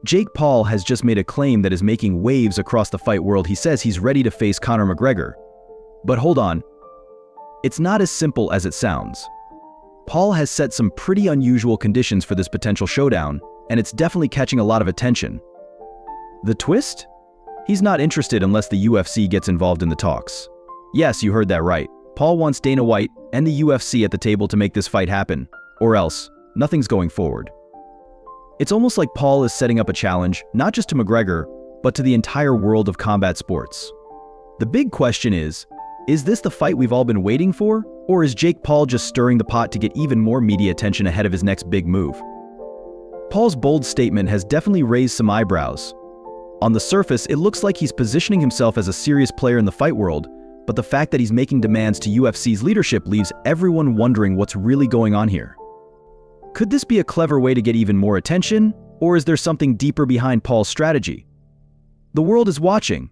Jake Paul has just made a claim that is making waves across the fight world. He says he's ready to face Conor McGregor. But hold on, it's not as simple as it sounds. Paul has set some pretty unusual conditions for this potential showdown, and it's definitely catching a lot of attention. The twist? He's not interested unless the UFC gets involved in the talks. Yes, you heard that right. Paul wants Dana White and the UFC at the table to make this fight happen, or else nothing's going forward. It's almost like Paul is setting up a challenge, not just to McGregor, but to the entire world of combat sports. The big question is this the fight we've all been waiting for? Or is Jake Paul just stirring the pot to get even more media attention ahead of his next big move? Paul's bold statement has definitely raised some eyebrows. On the surface, it looks like he's positioning himself as a serious player in the fight world, but the fact that he's making demands to UFC's leadership leaves everyone wondering what's really going on here. Could this be a clever way to get even more attention, or is there something deeper behind Paul's strategy? The world is watching.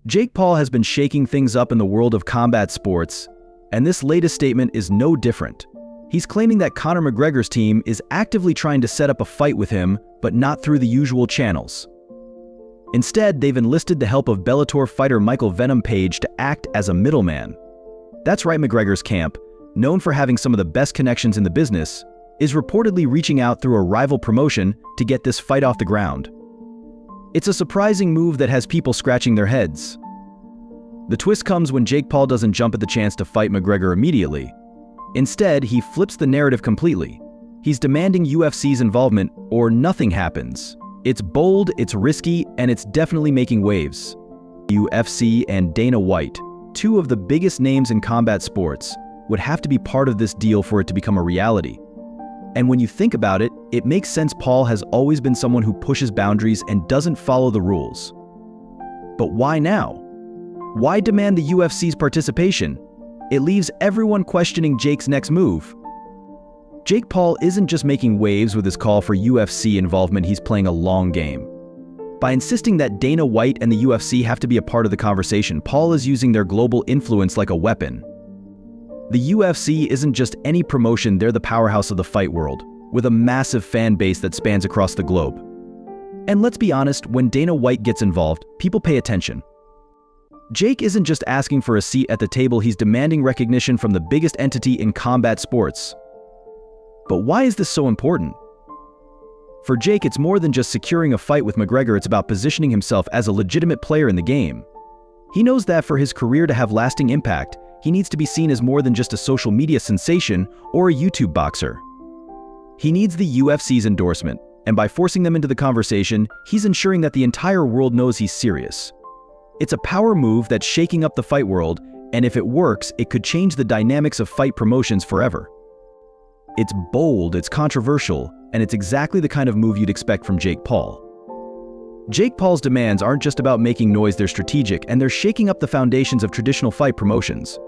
Jake Paul has been shaking things up in the world of combat sports, and this latest statement is no different. He's claiming that Conor McGregor's team is actively trying to set up a fight with him, but not through the usual channels. Instead, they've enlisted the help of Bellator fighter Michael "Venom" Page to act as a middleman. That's right, McGregor's camp, known for having some of the best connections in the business, is reportedly reaching out through a rival promotion to get this fight off the ground. It's a surprising move that has people scratching their heads. The twist comes when Jake Paul doesn't jump at the chance to fight McGregor immediately. Instead, he flips the narrative completely. He's demanding UFC's involvement, or nothing happens. It's bold, it's risky, and it's definitely making waves. UFC and Dana White, two of the biggest names in combat sports, would have to be part of this deal for it to become a reality. And when you think about it, it makes sense. Paul has always been someone who pushes boundaries and doesn't follow the rules. But why now? Why demand the UFC's participation? It leaves everyone questioning Jake's next move. Jake Paul isn't just making waves with his call for UFC involvement, he's playing a long game. By insisting that Dana White and the UFC have to be a part of the conversation, Paul is using their global influence like a weapon. The UFC isn't just any promotion, they're the powerhouse of the fight world, with a massive fan base that spans across the globe. And let's be honest, when Dana White gets involved, people pay attention. Jake isn't just asking for a seat at the table, he's demanding recognition from the biggest entity in combat sports. But why is this so important? For Jake, it's more than just securing a fight with McGregor, it's about positioning himself as a legitimate player in the game. He knows that for his career to have lasting impact, he needs to be seen as more than just a social media sensation or a YouTube boxer. He needs the UFC's endorsement, and by forcing them into the conversation, he's ensuring that the entire world knows he's serious. It's a power move that's shaking up the fight world, and if it works, it could change the dynamics of fight promotions forever. It's bold, it's controversial, and it's exactly the kind of move you'd expect from Jake Paul. Jake Paul's demands aren't just about making noise, they're strategic, and they're shaking up the foundations of traditional fight promotions.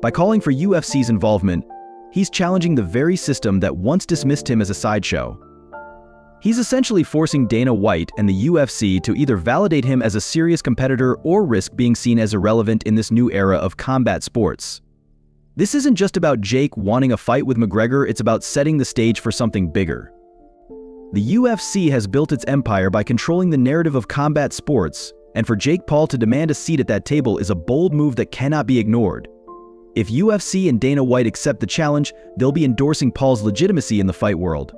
By calling for UFC's involvement, he's challenging the very system that once dismissed him as a sideshow. He's essentially forcing Dana White and the UFC to either validate him as a serious competitor or risk being seen as irrelevant in this new era of combat sports. This isn't just about Jake wanting a fight with McGregor, it's about setting the stage for something bigger. The UFC has built its empire by controlling the narrative of combat sports, and for Jake Paul to demand a seat at that table is a bold move that cannot be ignored. If UFC and Dana White accept the challenge, they'll be endorsing Paul's legitimacy in the fight world.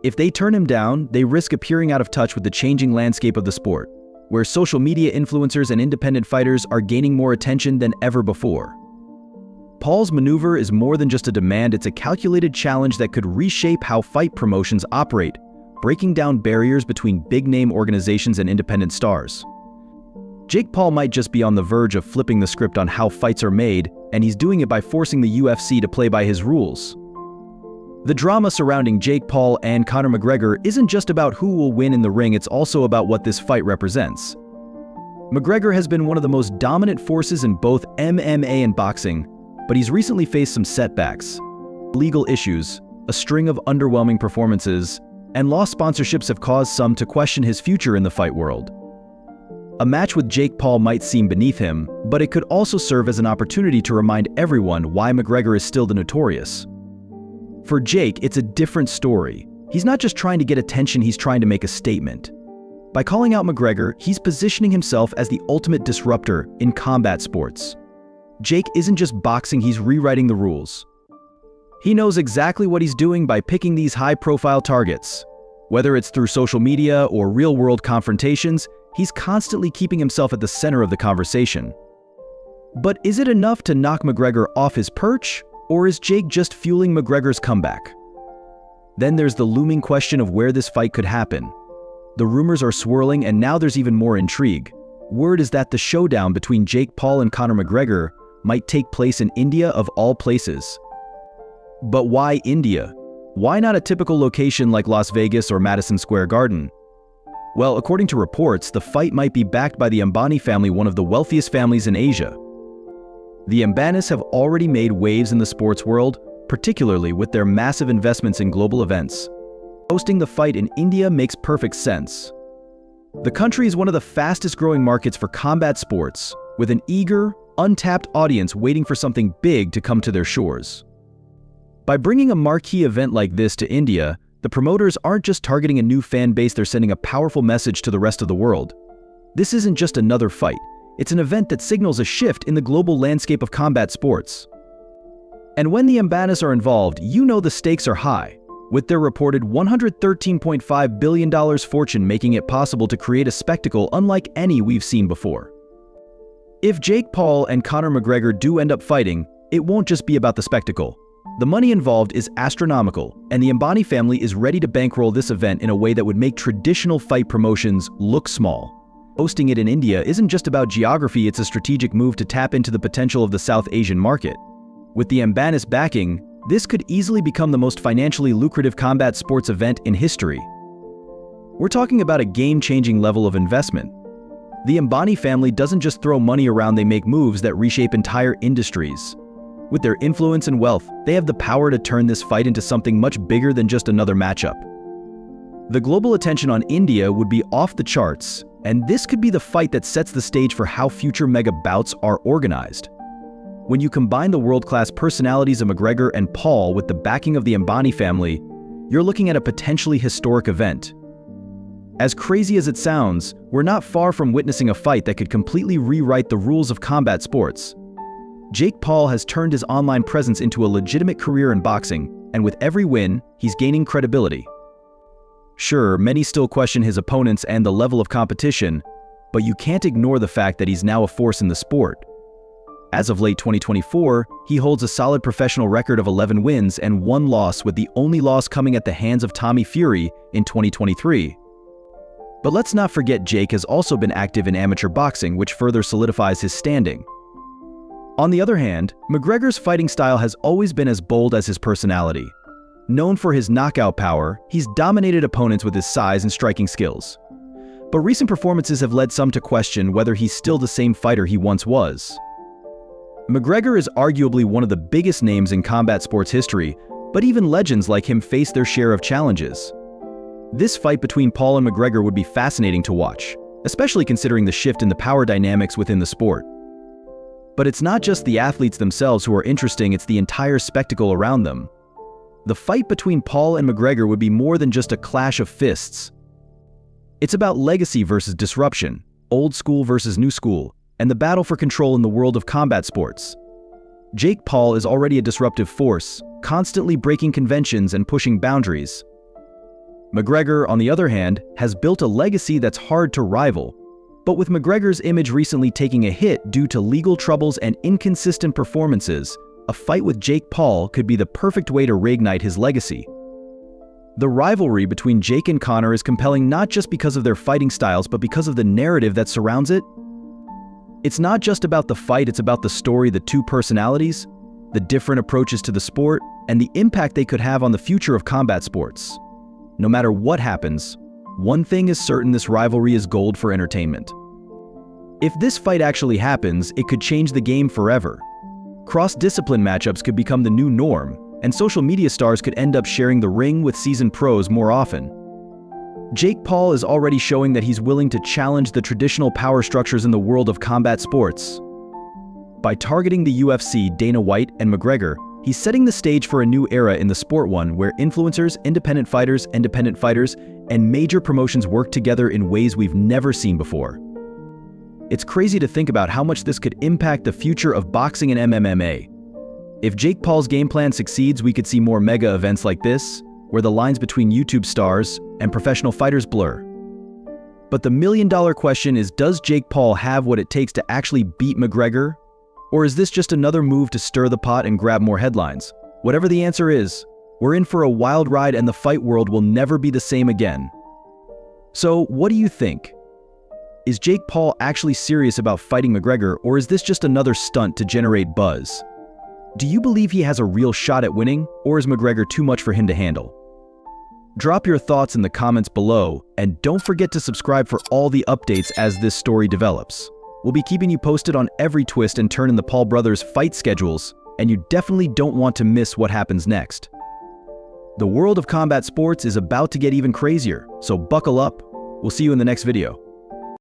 If they turn him down, they risk appearing out of touch with the changing landscape of the sport, where social media influencers and independent fighters are gaining more attention than ever before. Paul's maneuver is more than just a demand, it's a calculated challenge that could reshape how fight promotions operate, breaking down barriers between big-name organizations and independent stars. Jake Paul might just be on the verge of flipping the script on how fights are made, and he's doing it by forcing the UFC to play by his rules. The drama surrounding Jake Paul and Conor McGregor isn't just about who will win in the ring, it's also about what this fight represents. McGregor has been one of the most dominant forces in both MMA and boxing, but he's recently faced some setbacks. Legal issues, a string of underwhelming performances, and lost sponsorships have caused some to question his future in the fight world. A match with Jake Paul might seem beneath him, but it could also serve as an opportunity to remind everyone why McGregor is still the notorious. For Jake, it's a different story. He's not just trying to get attention, he's trying to make a statement. By calling out McGregor, he's positioning himself as the ultimate disruptor in combat sports. Jake isn't just boxing, he's rewriting the rules. He knows exactly what he's doing by picking these high-profile targets. Whether it's through social media or real-world confrontations, he's constantly keeping himself at the center of the conversation. But is it enough to knock McGregor off his perch, or is Jake just fueling McGregor's comeback? Then there's the looming question of where this fight could happen. The rumors are swirling, and now there's even more intrigue. Word is that the showdown between Jake Paul and Conor McGregor might take place in India of all places. But why India? Why not a typical location like Las Vegas or Madison Square Garden? Well, according to reports, the fight might be backed by the Ambani family, one of the wealthiest families in Asia. The Ambanis have already made waves in the sports world, particularly with their massive investments in global events. Hosting the fight in India makes perfect sense. The country is one of the fastest-growing markets for combat sports, with an eager, untapped audience waiting for something big to come to their shores. By bringing a marquee event like this to India, the promoters aren't just targeting a new fan base, they're sending a powerful message to the rest of the world. This isn't just another fight, it's an event that signals a shift in the global landscape of combat sports. And when the Ambanis are involved, you know the stakes are high, with their reported $113.5 billion fortune making it possible to create a spectacle unlike any we've seen before. If Jake Paul and Conor McGregor do end up fighting, it won't just be about the spectacle. The money involved is astronomical, and the Ambani family is ready to bankroll this event in a way that would make traditional fight promotions look small. Hosting it in India isn't just about geography, it's a strategic move to tap into the potential of the South Asian market. With the Ambanis backing, this could easily become the most financially lucrative combat sports event in history. We're talking about a game-changing level of investment. The Ambani family doesn't just throw money around, they make moves that reshape entire industries. With their influence and wealth, they have the power to turn this fight into something much bigger than just another matchup. The global attention on India would be off the charts, and this could be the fight that sets the stage for how future mega bouts are organized. When you combine the world-class personalities of McGregor and Paul with the backing of the Ambani family, you're looking at a potentially historic event. As crazy as it sounds, we're not far from witnessing a fight that could completely rewrite the rules of combat sports. Jake Paul has turned his online presence into a legitimate career in boxing, and with every win, he's gaining credibility. Sure, many still question his opponents and the level of competition, but you can't ignore the fact that he's now a force in the sport. As of late 2024, he holds a solid professional record of 11 wins and 1 loss, with the only loss coming at the hands of Tommy Fury in 2023. But let's not forget Jake has also been active in amateur boxing, which further solidifies his standing. On the other hand, McGregor's fighting style has always been as bold as his personality. Known for his knockout power, he's dominated opponents with his size and striking skills. But recent performances have led some to question whether he's still the same fighter he once was. McGregor is arguably one of the biggest names in combat sports history, but even legends like him face their share of challenges. This fight between Paul and McGregor would be fascinating to watch, especially considering the shift in the power dynamics within the sport. But it's not just the athletes themselves who are interesting, it's the entire spectacle around them. The fight between Paul and McGregor would be more than just a clash of fists. It's about legacy versus disruption, old school versus new school, and the battle for control in the world of combat sports. Jake Paul is already a disruptive force, constantly breaking conventions and pushing boundaries. McGregor, on the other hand, has built a legacy that's hard to rival. But with McGregor's image recently taking a hit due to legal troubles and inconsistent performances, a fight with Jake Paul could be the perfect way to reignite his legacy. The rivalry between Jake and Conor is compelling not just because of their fighting styles, but because of the narrative that surrounds it. It's not just about the fight, it's about the story, the two personalities, the different approaches to the sport, and the impact they could have on the future of combat sports. No matter what happens, one thing is certain: this rivalry is gold for entertainment. If this fight actually happens, it could change the game forever. Cross-discipline matchups could become the new norm, and social media stars could end up sharing the ring with seasoned pros more often. Jake Paul is already showing that he's willing to challenge the traditional power structures in the world of combat sports. By targeting the UFC, Dana White, and McGregor, He's setting the stage for a new era in the sport, one where influencers, independent fighters, and major promotions work together in ways we've never seen before. It's crazy to think about how much this could impact the future of boxing and MMA. If Jake Paul's game plan succeeds, we could see more mega events like this, where the lines between YouTube stars and professional fighters blur. But the million-dollar question is, does Jake Paul have what it takes to actually beat McGregor? Or is this just another move to stir the pot and grab more headlines? Whatever the answer is, we're in for a wild ride and the fight world will never be the same again. So, what do you think? Is Jake Paul actually serious about fighting McGregor, or is this just another stunt to generate buzz? Do you believe he has a real shot at winning, or is McGregor too much for him to handle? Drop your thoughts in the comments below, and don't forget to subscribe for all the updates as this story develops. We'll be keeping you posted on every twist and turn in the Paul brothers' fight schedules, and you definitely don't want to miss what happens next. The world of combat sports is about to get even crazier, so buckle up. We'll see you in the next video.